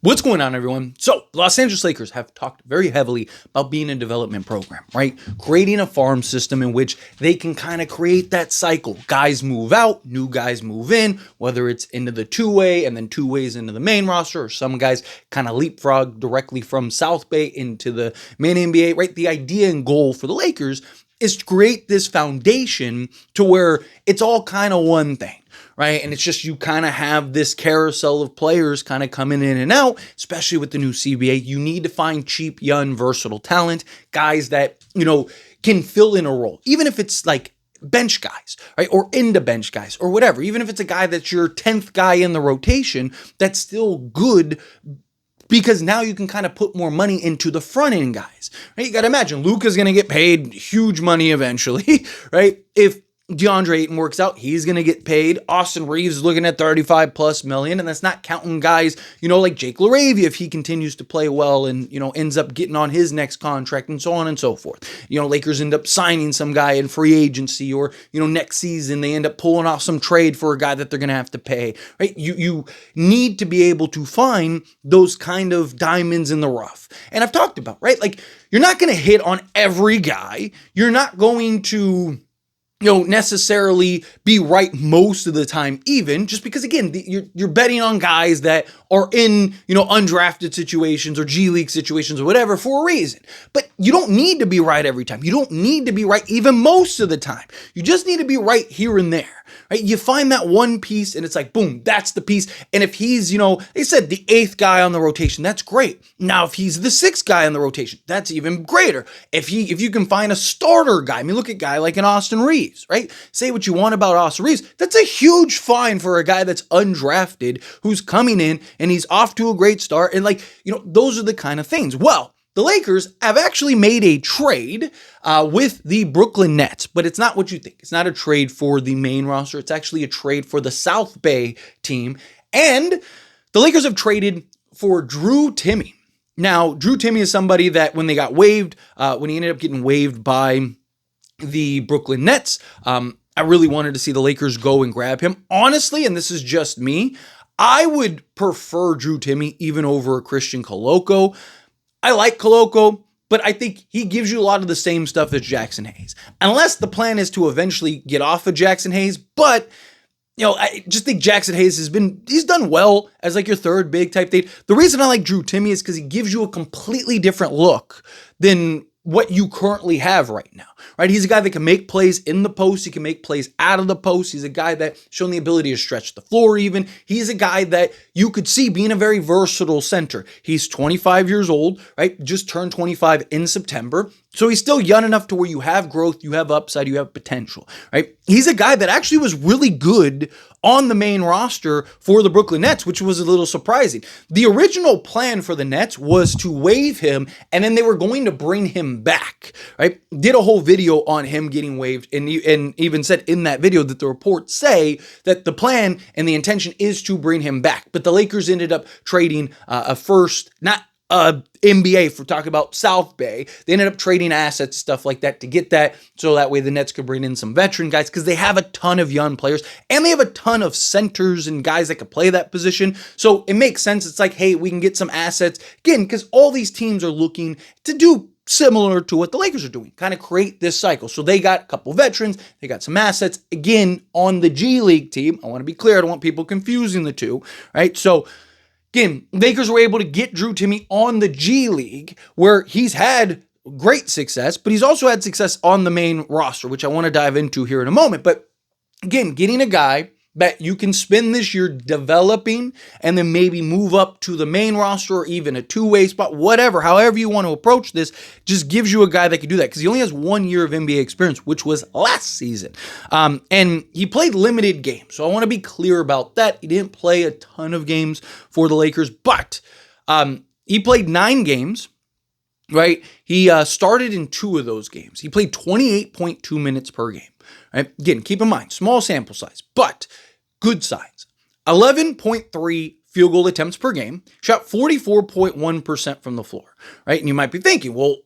What's going on, everyone? So, the Los Angeles Lakers have talked very heavily about being a development program, right? Creating a farm system in which they can kind of create that cycle. Guys move out, new guys move in, whether it's into the two-way and then two ways into the main roster, or some guys kind of leapfrog directly from South Bay into the main NBA, right? The idea and goal for the Lakers is to create this foundation to where it's all kind of one thing. Right. And it's just you kind of have this carousel of players kind of coming in and out, especially with the new CBA. You need to find cheap, young, versatile talent, guys that, can fill in a role, even if it's like bench guys, right? Or into bench guys or whatever. Even if it's a guy that's your 10th guy in the rotation, that's still good because now you can kind of put more money into the front end guys, right? You got to imagine Luka's going to get paid huge money eventually, right? If DeAndre Ayton works out, he's going to get paid. Austin Reeves is looking at 35 plus million, and that's not counting guys, like Jake LaRavia if he continues to play well and, ends up getting on his next contract and so on and so forth. Lakers end up signing some guy in free agency or, next season they end up pulling off some trade for a guy that they're going to have to pay, right? You need to be able to find those kind of diamonds in the rough. And I've talked about, right? Like, you're not going to hit on every guy. You're not going to necessarily be right most of the time, even just because, again, you're betting on guys that are in, undrafted situations or G League situations or whatever for a reason. But you don't need to be right every time. You don't need to be right even most of the time. You just need to be right here and there, right? You find that one piece and it's like, boom, that's the piece. And if he's, they said the 8th guy on the rotation, that's great. Now, if he's the 6th guy on the rotation, that's even greater. If you can find a starter guy, look at a guy like an Austin Reeves, right? Say what you want about Austin Reeves. That's a huge find for a guy that's undrafted who's coming in and he's off to a great start. And those are the kind of things. Well, the Lakers have actually made a trade with the Brooklyn Nets, but it's not what you think. It's not a trade for the main roster. It's actually a trade for the South Bay team. And the Lakers have traded for Drew Timme. Now, Drew Timme is somebody that when they got waived, when he ended up getting waived by the Brooklyn Nets, I really wanted to see the Lakers go and grab him. Honestly, and this is just me, I would prefer Drew Timme even over Christian Koloko. I like Koloko, but I think he gives you a lot of the same stuff as Jackson Hayes. Unless the plan is to eventually get off of Jackson Hayes, but I just think Jackson Hayes he's done well as like your third big type thing. The reason I like Drew Timme is because he gives you a completely different look than what you currently have right now, right? He's a guy that can make plays in the post. He can make plays out of the post. He's a guy that's shown the ability to stretch the floor even. He's a guy that you could see being a very versatile center. He's 25 years old, right? Just turned 25 in September. So he's still young enough to where you have growth, you have upside, you have potential, right? He's a guy that actually was really good on the main roster for the Brooklyn Nets, which was a little surprising. The original plan for the Nets was to waive him, and then they were going to bring him back, right? Did a whole video on him getting waived, and even said in that video that the reports say that the plan and the intention is to bring him back. But the Lakers ended up trading a first, not NBA for talking about South Bay. They ended up trading assets, stuff like that to get that. So that way the Nets could bring in some veteran guys because they have a ton of young players and they have a ton of centers and guys that could play that position. So it makes sense. It's like, hey, we can get some assets again, because all these teams are looking to do similar to what the Lakers are doing, kind of create this cycle. So they got a couple veterans, they got some assets again on the G League team. I want to be clear. I don't want people confusing the two, right? So again, Lakers were able to get Drew Timme on the G League where he's had great success, but he's also had success on the main roster, which I want to dive into here in a moment. But again, getting a guy that you can spend this year developing and then maybe move up to the main roster or even a two-way spot, whatever, however you want to approach this, just gives you a guy that can do that because he only has 1 year of NBA experience, which was last season. And he played limited games. So I want to be clear about that. He didn't play a ton of games for the Lakers, but he played 9 games. Right? He started in 2 of those games. He played 28.2 minutes per game. Right? Again, keep in mind, small sample size, but good signs. 11.3 field goal attempts per game, shot 44.1% from the floor. Right? And you might be thinking, well,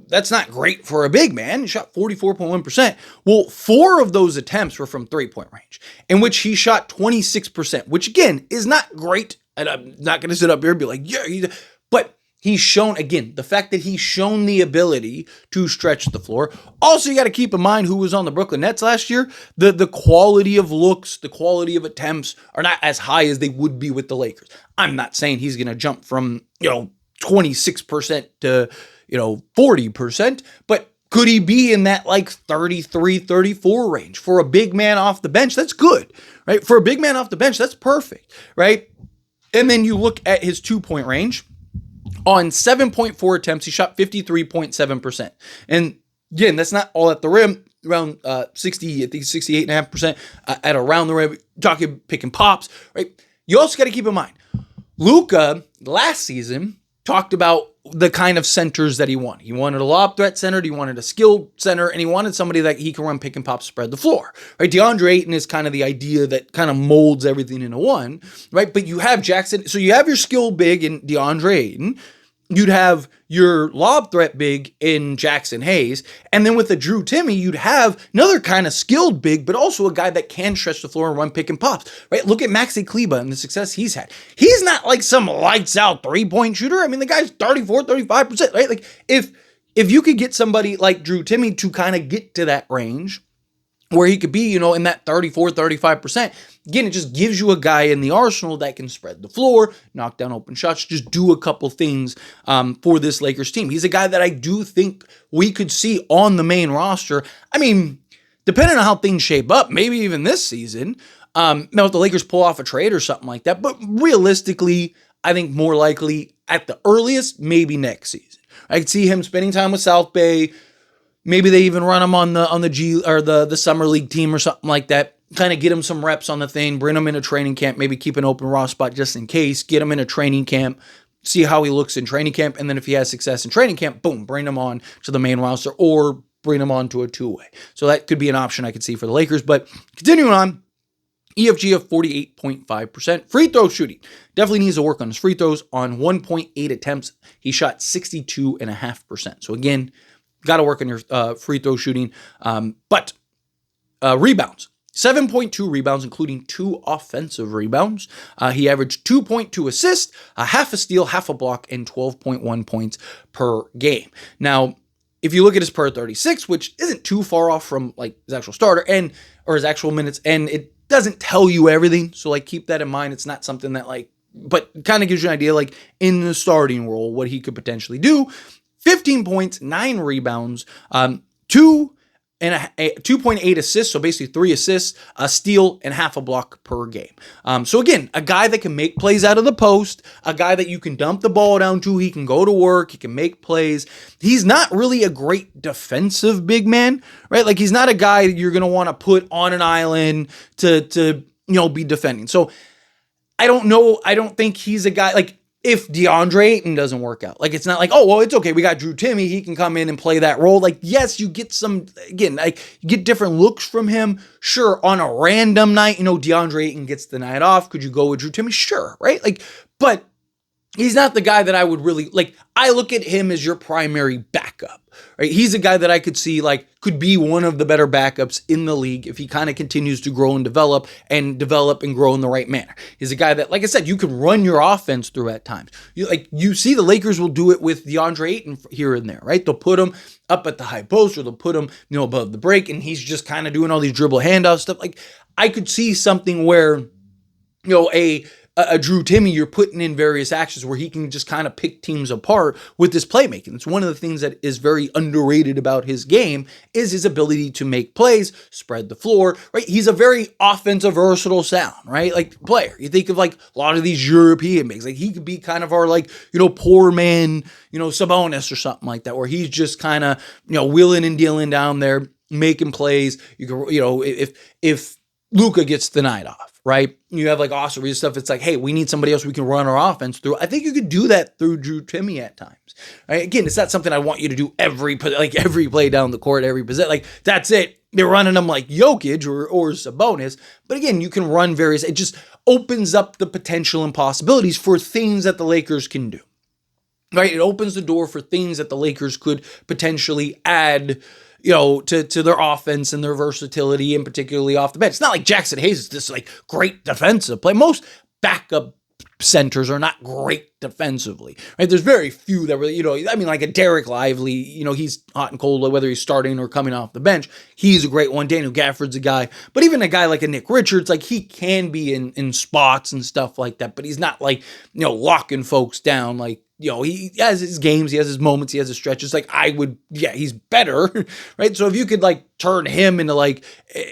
that's not great for a big man. He shot 44.1%. Well, 4 of those attempts were from 3-point range, in which he shot 26%, which again is not great And I'm not going to sit up here and be like, yeah, but he's shown, again, the fact that he's shown the ability to stretch the floor. Also, you got to keep in mind who was on the Brooklyn Nets last year. The quality of looks, the quality of attempts are not as high as they would be with the Lakers. I'm not saying he's going to jump from, 26% to, 40%, but could he be in that like 33, 34 range? For a big man off the bench, that's good, right? For a big man off the bench, that's perfect, right? And then you look at his 2-point range. On 7.4 attempts, he shot 53.7%. And again, that's not all at the rim, around 60, I think 68.5% at around the rim, talking pick and pops, right? You also got to keep in mind, Luka last season talked about the kind of centers that he wanted. He wanted a lob threat center, he wanted a skilled center, and he wanted somebody that he can run pick and pop, spread the floor, right? DeAndre Ayton is kind of the idea that kind of molds everything into one, right? But you have Jackson, so you have your skill big in DeAndre Ayton, you'd have your lob threat big in Jackson Hayes, and then with the Drew Timme, you'd have another kind of skilled big, but also a guy that can stretch the floor and run pick and pops, right? Look at Maxi Kleber and the success he's had. He's not like some lights out 3-point shooter. I mean, the guy's 34, 35%, right? Like if you could get somebody like Drew Timme to kind of get to that range where he could be, in that 34, 35%, again, it just gives you a guy in the arsenal that can spread the floor, knock down open shots, just do a couple things for this Lakers team. He's a guy that I do think we could see on the main roster. I mean, depending on how things shape up, maybe even this season, now if the Lakers pull off a trade or something like that, but realistically, I think more likely at the earliest, maybe next season. I could see him spending time with South Bay. Maybe they even run him on the G or the summer league team or something like that. Kind of get him some reps on the thing, bring him in a training camp, maybe keep an open raw spot just in case, get him in a training camp, see how he looks in training camp, and then if he has success in training camp, boom, bring him on to the main roster or bring him on to a two-way. So that could be an option I could see for the Lakers. But continuing on, EFG of 48.5%. Free throw shooting. Definitely needs to work on his free throws. On 1.8 attempts, he shot 62.5%. So again, got to work on your free throw shooting. But rebounds. 7.2 rebounds, including 2 offensive rebounds. He averaged 2.2 assists, a half a steal, half a block, and 12.1 points per game. Now, if you look at his per 36, which isn't too far off from like his actual starter or his actual minutes, and it doesn't tell you everything. So like keep that in mind. It's not something that but kind of gives you an idea like in the starting role, what he could potentially do. 15 points, 9 rebounds, 2.8 assists, so basically 3 assists, a steal, and half a block per game. So again, a guy that can make plays out of the post, a guy that you can dump the ball down to, he can go to work, he can make plays. He's not really a great defensive big man, right? Like he's not a guy you're going to want to put on an island to be defending. So I don't know. I don't think he's a guy like if DeAndre Ayton doesn't work out, like it's not like, oh, well, it's okay. We got Drew Timme. He can come in and play that role. Like, yes, you get some, again, like you get different looks from him. Sure. On a random night, DeAndre Ayton gets the night off. Could you go with Drew Timme? Sure. Right. Like, but he's not the guy that I would really like. I look at him as your primary backup, right? He's a guy that I could see could be one of the better backups in the league if he kind of continues to grow and develop and grow in the right manner. He's a guy that, like I said, you can run your offense through at times. You see the Lakers will do it with DeAndre Ayton here and there, right? They'll put him up at the high post or they'll put him, above the break and he's just kind of doing all these dribble handoff stuff. Like I could see something where, a Drew Timme, you're putting in various actions where he can just kind of pick teams apart with his playmaking. It's one of the things that is very underrated about his game is his ability to make plays, spread the floor, right? He's a very offensive, versatile sound, right? Like player. You think of a lot of these European bigs, like he could be kind of our poor man, Sabonis or something like that, where he's just kind of, wheeling and dealing down there, making plays. You can, if Luka gets the night off, right? You have Austin Reeves stuff. It's like, hey, we need somebody else we can run our offense through. I think you could do that through Drew Timme at times. Right? Again, it's not something I want you to do every play down the court, every possession. That's it. They're running them like Jokic or Sabonis. But again, you can run various. It just opens up the potential and possibilities for things that the Lakers can do. Right? It opens the door for things that the Lakers could potentially add to their offense and their versatility, and particularly off the bench. It's not like Jackson Hayes is this great defensive play. Most backup centers are not great defensively, right? There's very few that really, like a Derek Lively, he's hot and cold, whether he's starting or coming off the bench. He's a great one. Daniel Gafford's a guy, but even a guy like a Nick Richards, like he can be in spots and stuff like that, but he's not like, locking folks down. Like, he has his games, he has his moments, he has his stretches. Like he's better, right? So if you could like turn him into like,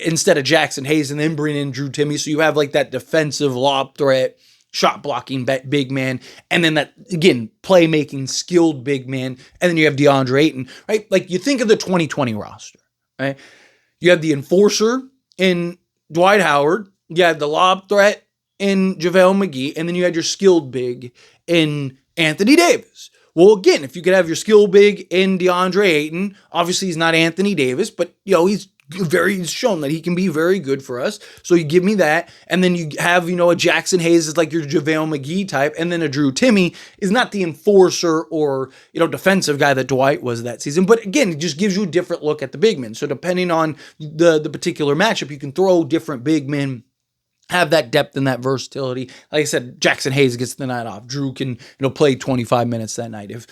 instead of Jackson Hayes and then bring in Drew Timme, so you have like that defensive lob threat, shot blocking big man, and then that, again, playmaking skilled big man, and then you have DeAndre Ayton, right? Like you think of the 2020 roster, right? You have the enforcer in Dwight Howard, you had the lob threat in JaVale McGee, and then you had your skilled big in Anthony Davis. Well, again, if you could have your skill big in DeAndre Ayton, obviously he's not Anthony Davis, but he's shown that he can be very good for us. So you give me that, and then you have, a Jackson Hayes is like your JaVale McGee type, and then a Drew Timme is not the enforcer or, defensive guy that Dwight was that season. But again, it just gives you a different look at the big men. So depending on the particular matchup, you can throw different big men, have that depth and that versatility. Like I said, Jackson Hayes gets the night off. Drew can, play 25 minutes that night. If,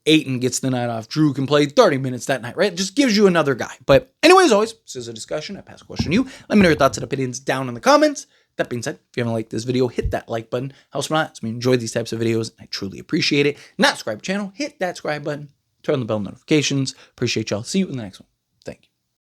Ayton gets the night off, Drew can play 30 minutes that night, right? It just gives you another guy. But anyways, always, this is a discussion. I pass a question to you. Let me know your thoughts and opinions down in the comments. That being said, if you haven't liked this video, hit that like button. Helps me out. It's me enjoy these types of videos. I truly appreciate it. Not subscribe to the channel, hit that subscribe button. Turn on the bell notifications. Appreciate y'all. See you in the next one.